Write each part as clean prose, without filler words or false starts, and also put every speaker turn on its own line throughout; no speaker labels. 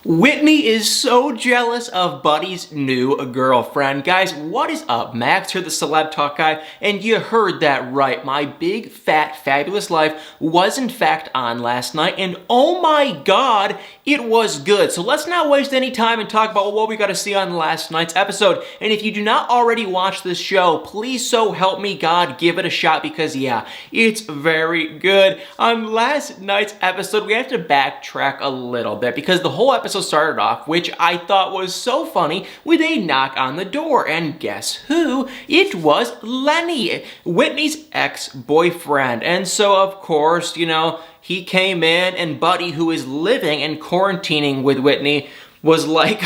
Whitney is so jealous of Buddy's new girlfriend. Guys, what is up? Max here, the Celeb Talk guy, and you heard that right. My big, fat, fabulous life was in fact on last night, and oh my god, it was good. So let's not waste any time and talk about what we got to see on last night's episode. And if you do not already watch this show, please so help me God, give it a shot because yeah, it's very good. On last night's episode, we have to backtrack a little bit because the whole episode started off, which I thought was so funny, with a knock on the door. And guess who? It was Lenny, Whitney's ex-boyfriend. And so, of course, you know, he came in and Buddy, who is living and quarantining with Whitney, was like,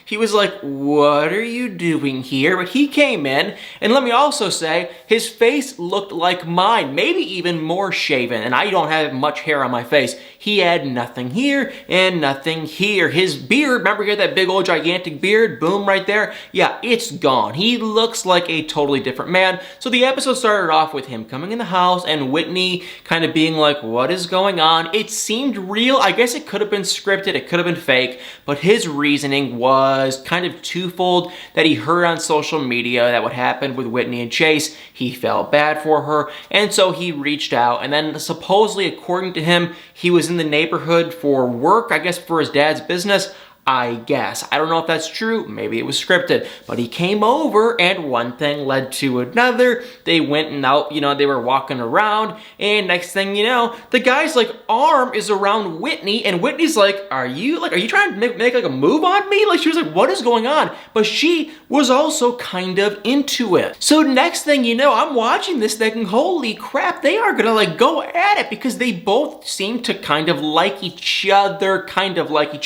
he was like, what are you doing here? But he came in, and let me also say, his face looked like mine, maybe even more shaven, and I don't have much hair on my face. He had nothing here and nothing here. His beard, remember he had that big old gigantic beard? Boom, right there. Yeah, it's gone. He looks like a totally different man. So the episode started off with him coming in the house and Whitney kind of being like, what is going on? It seemed real. I guess it could have been scripted. It could have been fake, but his reasoning was kind of twofold, that he heard on social media that what happened with Whitney and Chase, he felt bad for her, and so he reached out, and then supposedly, according to him, he was in the neighborhood for work, I guess for his dad's business. I guess. I don't know if that's true. Maybe it was scripted. But he came over and one thing led to another. They went and out, you know, they were walking around and next thing you know, the guy's like arm is around Whitney and Whitney's like, are you trying to make like a move on me? Like she was like, what is going on? But she was also kind of into it. So next thing you know, I'm watching this thinking, holy crap, they are gonna like go at it because they both seem to kind of like each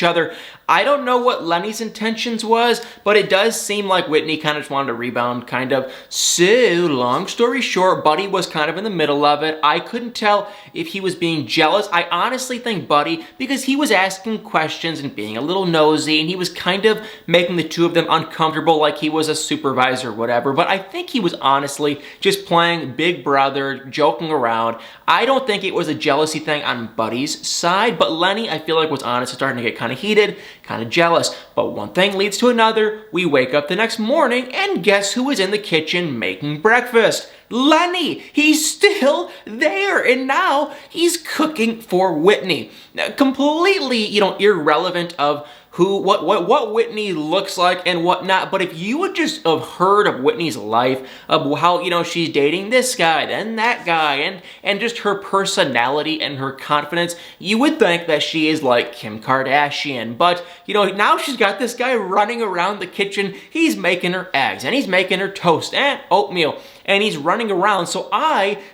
other. I don't know what Lenny's intentions was, but it does seem like Whitney kind of just wanted to rebound, kind of. So, long story short, Buddy was kind of in the middle of it. I couldn't tell if he was being jealous. I honestly think Buddy, because he was asking questions and being a little nosy, and he was kind of making the two of them uncomfortable like he was a supervisor or whatever. But I think he was honestly just playing big brother, joking around. I don't think it was a jealousy thing on Buddy's side, but Lenny, I feel like, was honestly starting to get kind of heated, kind of jealous. But one thing leads to another. We wake up the next morning and guess who is in the kitchen making breakfast? Lenny! He's still there and now he's cooking for Whitney. Now, completely, you know, irrelevant of what Whitney looks like and whatnot, but if you would just have heard of Whitney's life, of how, you know, she's dating this guy, then that guy, and just her personality and her confidence, you would think that she is like Kim Kardashian, but, you know, now she's got this guy running around the kitchen, he's making her eggs, and he's making her toast, and oatmeal, and he's running around, so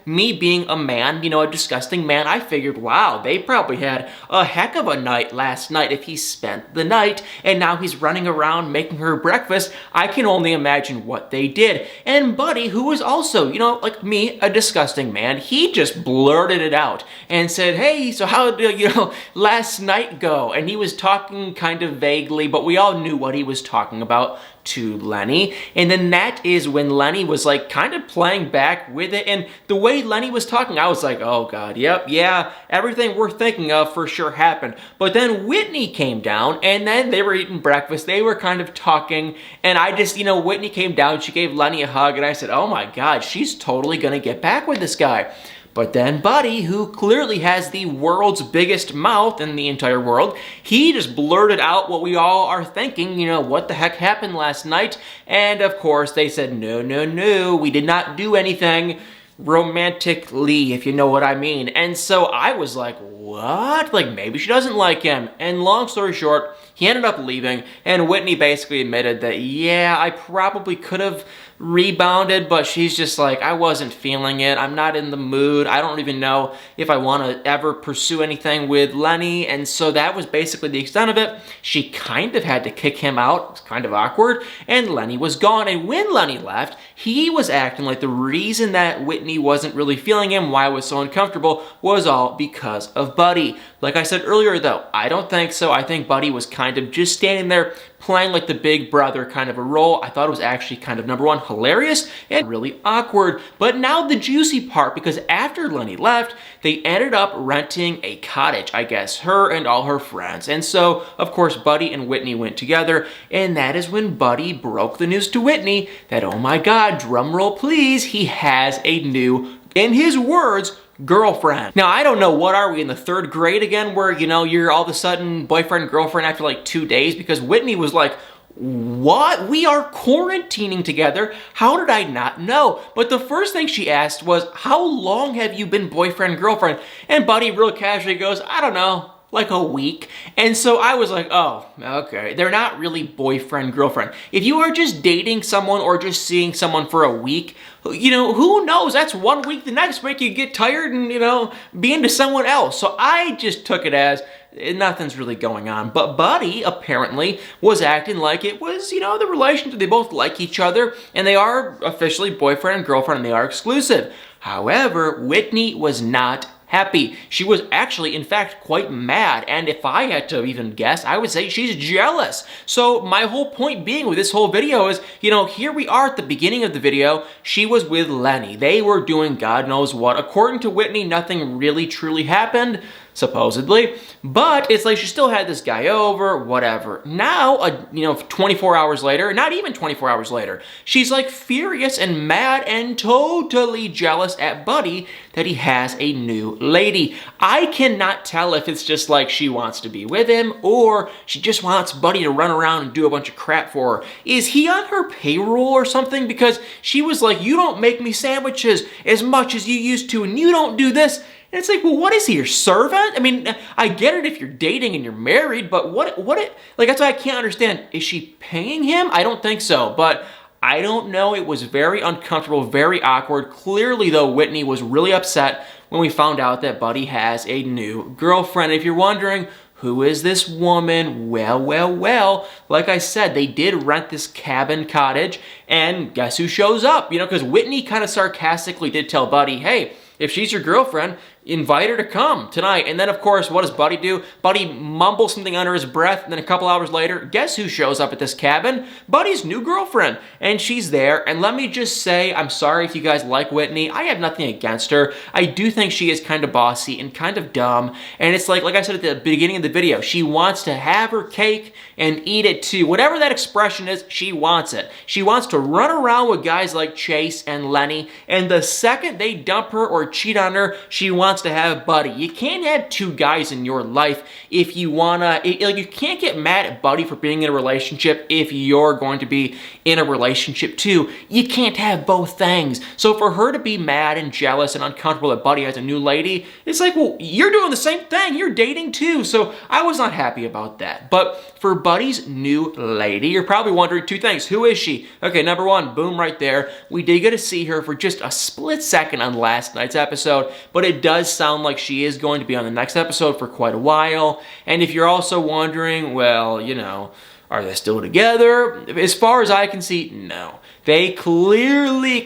me being a man, you know, a disgusting man, I figured, wow, they probably had a heck of a night last night if he spent the night, and now he's running around making her breakfast. I can only imagine what they did. And Buddy, who was also, you know, like me, a disgusting man, he just blurted it out and said, hey, so how did, you know, last night go? And he was talking kind of vaguely, but we all knew what he was talking about to Lenny. And then that is when Lenny was like kind of playing back with it. And the way Lenny was talking, I was like, oh God, yep, yeah, everything we're thinking of for sure happened. But then Whitney came down and then they were eating breakfast. They were kind of talking. And I just, you know, Whitney came down, she gave Lenny a hug and I said, oh my God, she's totally gonna get back with this guy. But then Buddy, who clearly has the world's biggest mouth in the entire world, he just blurted out what we all are thinking, you know, what the heck happened last night? And of course they said, no, we did not do anything romantically, if you know what I mean. And so I was like, what? Like maybe she doesn't like him. And long story short, he ended up leaving and Whitney basically admitted that, yeah, I probably could have rebounded, but she's just like, I wasn't feeling it. I'm not in the mood. I don't even know if I want to ever pursue anything with Lenny. And so that was basically the extent of it. She kind of had to kick him out. It was kind of awkward. And Lenny was gone. And when Lenny left, he was acting like the reason that Whitney wasn't really feeling him, why it was so uncomfortable, was all because of Buddy. Like I said earlier though, I don't think so. I think Buddy was kind of just standing there playing like the big brother kind of a role. I thought it was actually kind of, number one, hilarious and really awkward. But now the juicy part, because after Lenny left, they ended up renting a cottage, I guess, her and all her friends. And so, of course, Buddy and Whitney went together, and that is when Buddy broke the news to Whitney that, oh my God, drum roll please, he has a new, in his words, girlfriend. Now, I don't know, what are we, in the 3rd grade again, where, you know, you're all of a sudden boyfriend, girlfriend after like 2 days? Because Whitney was like, what? We are quarantining together? How did I not know? But the first thing she asked was, how long have you been boyfriend, girlfriend? And Buddy real casually goes, I don't know, like a week. And so I was like, oh, okay. They're not really boyfriend, girlfriend. If you are just dating someone or just seeing someone for a week, you know, who knows? That's 1 week. The next week you get tired and, you know, be into someone else. So I just took it as nothing's really going on. But Buddy apparently was acting like it was, you know, the relationship. They both like each other and they are officially boyfriend and girlfriend and they are exclusive. However, Whitney was not happy. She was actually, in fact, quite mad. And if I had to even guess, I would say she's jealous. So my whole point being with this whole video is, you know, here we are at the beginning of the video. She was with Lenny. They were doing God knows what. According to Whitney, nothing really truly happened, supposedly, but it's like she still had this guy over, whatever. Now, you know, 24 hours later, not even 24 hours later, she's like furious and mad and totally jealous at Buddy that he has a new lady. I cannot tell if it's just like she wants to be with him or she just wants Buddy to run around and do a bunch of crap for her. Is he on her payroll or something? Because she was like, you don't make me sandwiches as much as you used to and you don't do this. And it's like, well, what is he, your servant? I mean, I get it if you're dating and you're married, but like, that's why I can't understand. Is she paying him? I don't think so, but I don't know. It was very uncomfortable, very awkward. Clearly, though, Whitney was really upset when we found out that Buddy has a new girlfriend. If you're wondering, who is this woman? Well, like I said, they did rent this cabin cottage, and guess who shows up? You know, because Whitney kind of sarcastically did tell Buddy, hey, if she's your girlfriend, invite her to come tonight. And then, of course, what does Buddy do? Buddy mumbles something under his breath, and then a couple hours later, guess who shows up at this cabin? Buddy's new girlfriend. And she's there, and let me just say, I'm sorry if you guys like Whitney. I have nothing against her. I do think she is kind of bossy and kind of dumb. And it's like I said at the beginning of the video, she wants to have her cake and eat it too. Whatever that expression is, she wants it. She wants to run around with guys like Chase and Lenny, and the second they dump her or cheat on her, she wants to have Buddy. You can't have two guys in your life if you wanna, like, you can't get mad at Buddy for being in a relationship if you're going to be in a relationship too. You can't have both things. So for her to be mad and jealous and uncomfortable that Buddy has a new lady, it's like, well, you're doing the same thing. You're dating too. So I was not happy about that. But for Buddy's new lady, you're probably wondering two things. Who is she? Okay, number one, boom, right there. We did get to see her for just a split second on last night's episode, but it does sound like she is going to be on the next episode for quite a while. And if you're also wondering, well, you know, are they still together? As far as I can see, no. They clearly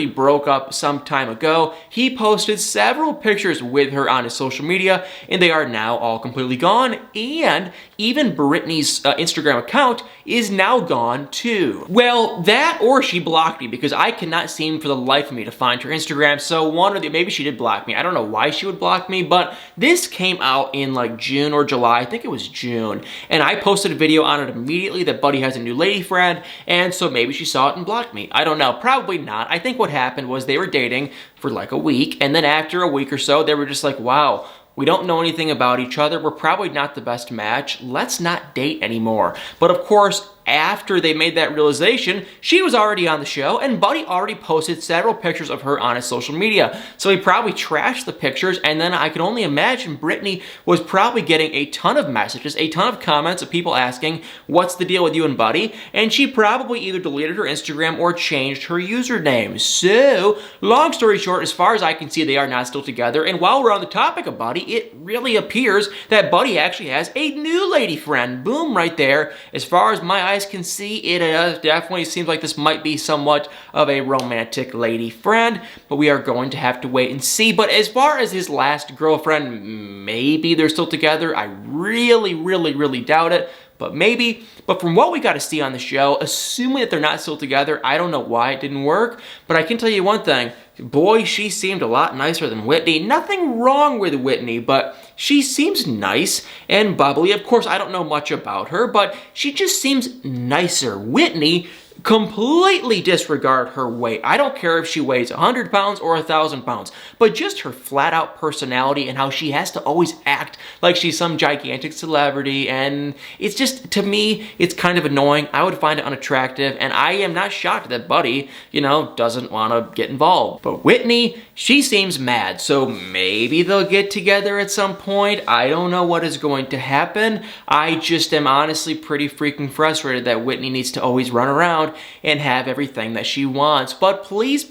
broke up some time ago. He posted several pictures with her on his social media, and they are now all completely gone. And even Brittany's Instagram account is now gone too. Well, that or she blocked me, because I cannot seem for the life of me to find her Instagram. So one or the, maybe she did block me. I don't know why she would block me, but this came out in like June or July. I think it was June. And I posted a video on it immediately that Buddy has a new lady friend, and so maybe she saw it and blocked me. I don't know, probably not. I think what happened was they were dating for like a week, and then after a week or so, they were just like, wow, we don't know anything about each other. We're probably not the best match. Let's not date anymore. But of course, after they made that realization, she was already on the show, and Buddy already posted several pictures of her on his social media. So he probably trashed the pictures, and then I can only imagine Brittany was probably getting a ton of messages, a ton of comments of people asking, what's the deal with you and Buddy? And she probably either deleted her Instagram or changed her username. So, long story short, as far as I can see, they are not still together. And while we're on the topic of Buddy, it really appears that Buddy actually has a new lady friend. Boom, right there. As far as my guys can see, it definitely seems like this might be somewhat of a romantic lady friend, but we are going to have to wait and see. But as far as his last girlfriend, maybe they're still together. I really doubt it. But maybe. But from what we got to see on the show, assuming that they're not still together, I don't know why it didn't work. But I can tell you one thing. Boy, she seemed a lot nicer than Whitney. Nothing wrong with Whitney, but she seems nice and bubbly. Of course, I don't know much about her, but she just seems nicer. Whitney, completely disregard her weight. I don't care if she weighs 100 pounds or 1,000 pounds, but just her flat out personality and how she has to always act like she's some gigantic celebrity, and it's just, to me, it's kind of annoying. I would find it unattractive, and I am not shocked that Buddy, doesn't want to get involved. But Whitney, she seems mad, so maybe they'll get together at some point. I don't know what is going to happen. I just am honestly pretty freaking frustrated that Whitney needs to always run around and have everything that she wants. But please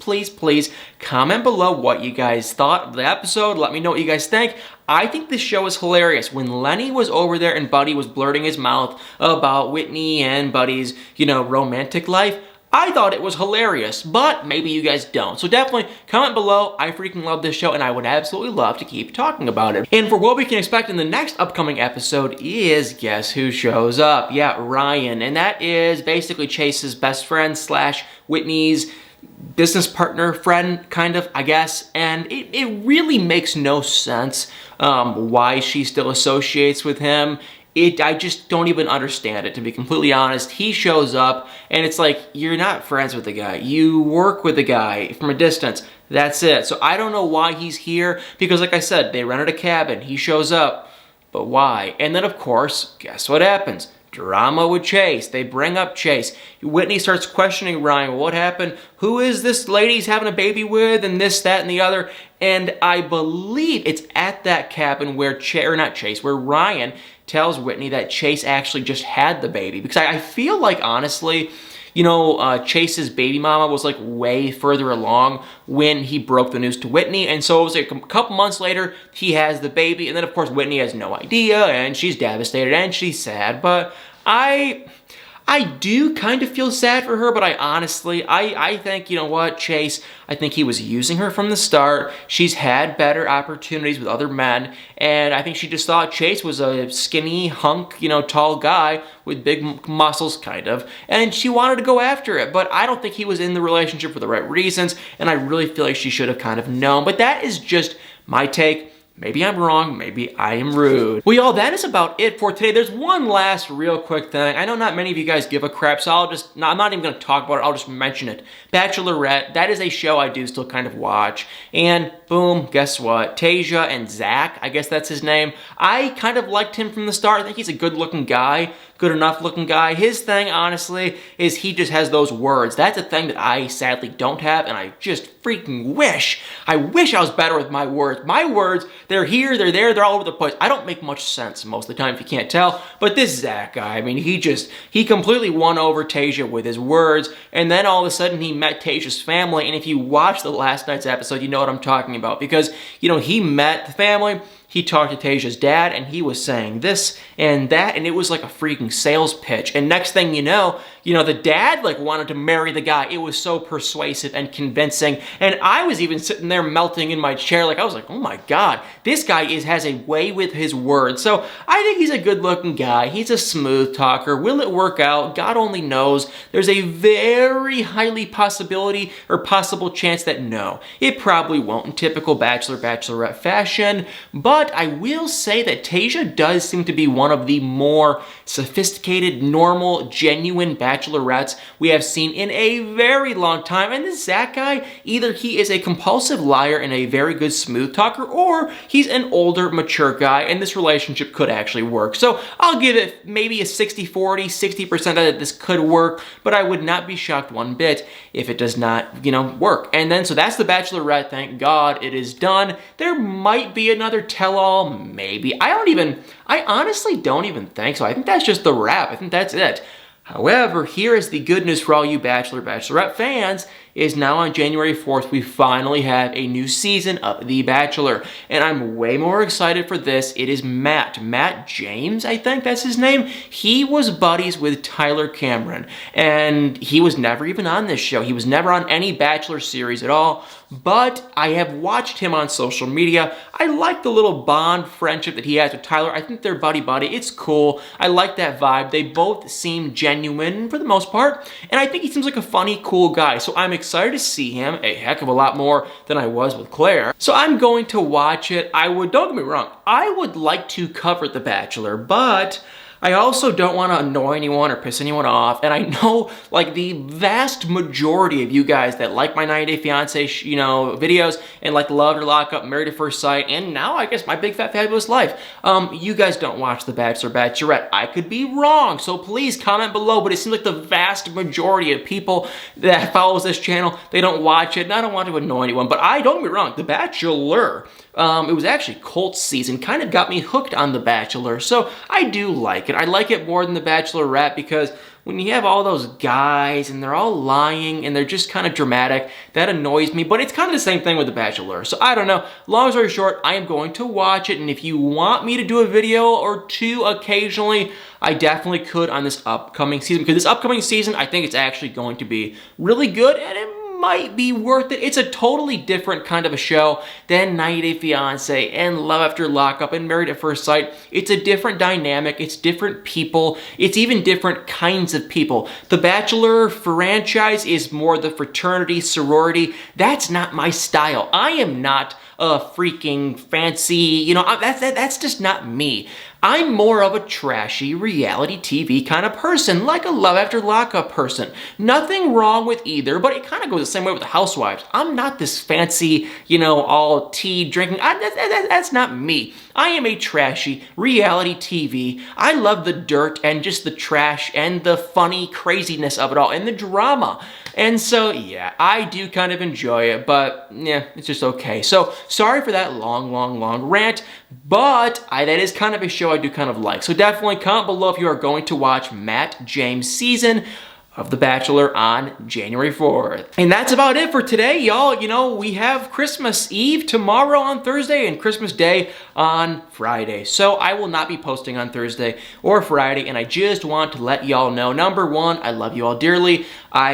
comment below what you guys thought of the episode. Let me know what you guys think. I think this show is hilarious. When Lenny was over there and Buddy was blurting his mouth about Whitney and Buddy's, romantic life, I thought it was hilarious, but maybe you guys don't. So definitely comment below. I freaking love this show, and I would absolutely love to keep talking about it. And for what we can expect in the next upcoming episode is, guess who shows up? Yeah, Ryan. And that is basically Chase's best friend slash Whitney's business partner, friend, kind of, I guess. And it really makes no sense why she still associates with him. I just don't even understand it, to be completely honest. He shows up, and it's like, you're not friends with the guy. You work with the guy from a distance. That's it. So I don't know why he's here, because like I said, they rented a cabin. He shows up, but why? And then, of course, guess what happens? Drama with Chase. They bring up Chase. Whitney starts questioning Ryan. Well, what happened? Who is this lady he's having a baby with? And this, that, and the other. And I believe it's at that cabin where where Ryan tells Whitney that Chase actually just had the baby. Because I feel like, honestly, Chase's baby mama was like way further along when he broke the news to Whitney, and so it was like a couple months later, he has the baby, and then of course Whitney has no idea, and she's devastated, and she's sad, but I do kind of feel sad for her, but I think, you know what, Chase, I think he was using her from the start. She's had better opportunities with other men, and I think she just thought Chase was a skinny hunk, tall guy with big muscles, kind of, and she wanted to go after it, but I don't think he was in the relationship for the right reasons, and I really feel like she should have kind of known, but that is just my take. Maybe I'm wrong, maybe I am rude. Well, y'all, that is about it for today. There's one last real quick thing. I know not many of you guys give a crap, so I'm not even gonna talk about it, I'll just mention it. Bachelorette, that is a show I do still kind of watch. And boom, guess what? Tasia and Zach, I guess that's his name. I kind of liked him from the start. I think he's a good looking guy. Good enough looking guy. His thing, honestly, is he just has those words. That's a thing that I sadly don't have, and I just freaking wish. I wish I was better with my words. My words, they're here, they're there, they're all over the place. I don't make much sense most of the time if you can't tell, but this Zach guy, I mean, he completely won over Tasia with his words, and then all of a sudden he met Tasia's family, and if you watch the last night's episode, you know what I'm talking about, because, he met the family, he talked to Tasia's dad, and he was saying this and that, and it was like a freaking sales pitch. And next thing you know, the dad wanted to marry the guy. It was so persuasive and convincing, and I was even sitting there melting in my chair. I was like, oh my God, this guy has a way with his words. So I think he's a good-looking guy. He's a smooth talker. Will it work out? God only knows. There's a very highly possible chance that no, it probably won't in typical Bachelor/Bachelorette fashion, but I will say that Tasia does seem to be one of the more sophisticated, normal, genuine bachelorettes we have seen in a very long time. And this Zach guy, either he is a compulsive liar and a very good smooth talker, or he's an older, mature guy, and this relationship could actually work. So I'll give it maybe a 60-40, 60% that this could work, but I would not be shocked one bit if it does not, work. And then, so that's the Bachelorette. Thank God it is done. There might be another tell-all, maybe. I honestly don't even think so. I think that's just the wrap. I think that's it. However, here is the good news for all you Bachelor/Bachelorette fans. is now on January 4th, we finally have a new season of The Bachelor. And I'm way more excited for this. It is Matt James, I think that's his name. He was buddies with Tyler Cameron, and he was never even on this show. He was never on any Bachelor series at all, but I have watched him on social media. I like the little bond friendship that he has with Tyler. I think they're buddy-buddy. It's cool. I like that vibe. They both seem genuine for the most part, and I think he seems like a funny, cool guy. So I'm excited to see him a heck of a lot more than I was with Claire. So I'm going to watch it. Don't get me wrong, I would like to cover The Bachelor, but I also don't want to annoy anyone or piss anyone off, and I know, like, the vast majority of you guys that like my 90 Day Fiancé, videos, and like Love or Lock Up, Married at First Sight, and now, I guess, My Big Fat Fabulous Life, you guys don't watch The Bachelor, Bachelorette. I could be wrong, so please comment below, but it seems like the vast majority of people that follows this channel, they don't watch it, and I don't want to annoy anyone, but don't get me wrong, The Bachelor, it was actually Colt's season, kind of got me hooked on The Bachelor, so I do like it. I like it more than The Bachelorette because when you have all those guys and they're all lying and they're just kind of dramatic, that annoys me, but it's kind of the same thing with The Bachelor. So I don't know. Long story short, I am going to watch it, and if you want me to do a video or two occasionally, I definitely could on this upcoming season, because this upcoming season, I think it's actually going to be really good, and it might be worth it. It's a totally different kind of a show than 90 Day Fiancé and Love After Lockup and Married at First Sight. It's a different dynamic. It's different people. It's even different kinds of people. The Bachelor franchise is more the fraternity, sorority. That's not my style. I am not a freaking fancy, that's just not me. I'm more of a trashy reality TV kind of person, like a Love After Lockup person. Nothing wrong with either, but it kind of goes the same way with the Housewives. I'm not this fancy, all tea drinking. That's not me. I am a trashy reality TV. I love the dirt and just the trash and the funny craziness of it all and the drama. And so, yeah, I do kind of enjoy it, but yeah, it's just okay. So, sorry for that long rant, but that is kind of a show I do kind of like. So definitely comment below if you are going to watch Matt James' season of The Bachelor on January 4th. And that's about it for today, y'all. We have Christmas Eve tomorrow on Thursday and Christmas Day on Friday. So I will not be posting on Thursday or Friday, and I just want to let y'all know, number one, I love you all dearly.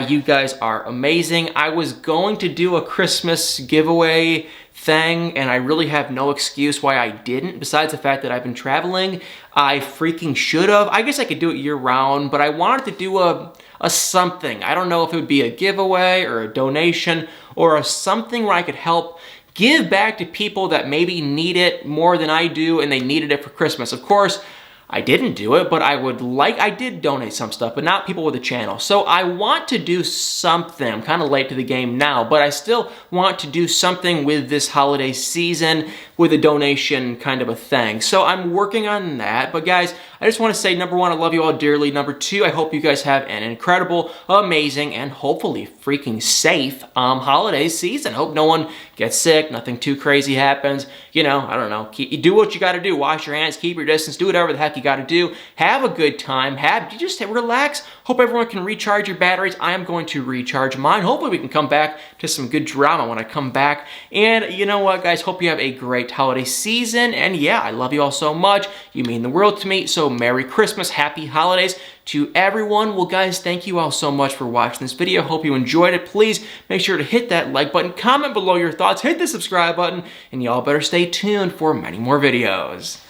You guys are amazing. I was going to do a Christmas giveaway thing, and I really have no excuse why I didn't, besides the fact that I've been traveling. I freaking should have. I guess I could do it year-round, but I wanted to do a something. I don't know if it would be a giveaway or a donation or a something where I could help give back to people that maybe need it more than I do, and they needed it for Christmas. Of course, I didn't do it, but I did donate some stuff, but not people with a channel. So I want to do something. I'm kind of late to the game now, but I still want to do something with this holiday season with a donation kind of a thing. So I'm working on that. But guys, I just want to say, number one, I love you all dearly. Number two, I hope you guys have an incredible, amazing, and hopefully freaking safe holiday season. Hope no one gets sick, nothing too crazy happens. I don't know. Do what you got to do. Wash your hands, keep your distance, do whatever the heck you got to do. Have a good time. Just relax. Hope everyone can recharge your batteries. I am going to recharge mine. Hopefully we can come back to some good drama when I come back. And you know what, guys? Hope you have a great holiday season. And yeah, I love you all so much. You mean the world to me. So Merry Christmas, Happy Holidays to everyone. Well, guys, thank you all so much for watching this video. Hope you enjoyed it. Please make sure to hit that like button, comment below your thoughts, hit the subscribe button, and y'all better stay tuned for many more videos.